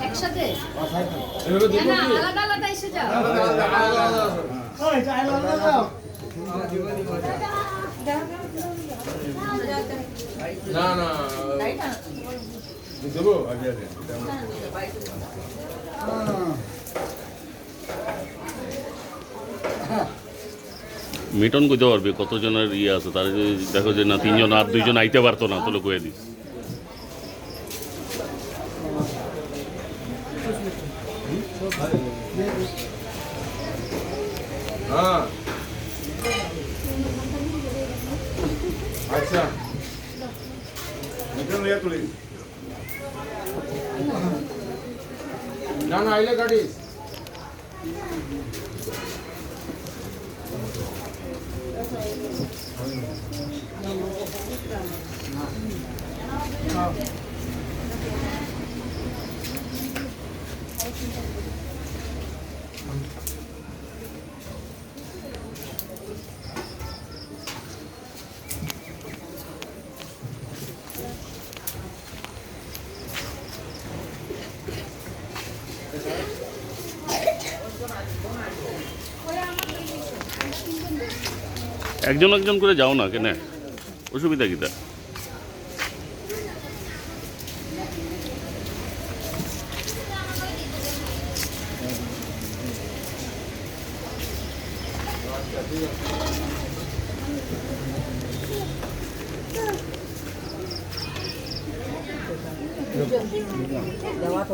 একসাথে আলাদা আলাদা এসে যাও। না না দেবো আগে আগে মিটন কইতে পারবে কতজনের ইয়ে আছে তার যদি দেখো যে না তিনজন আর দুইজন আইতে পারতো না তাহলে কয়ে দিস হ্যাঁ আচ্ছা মিটন লিয়া তুলি না না আইলে গাড়ি একজন একজন করে যাও না কেন অসুবিধা কি তা দেওয়া তো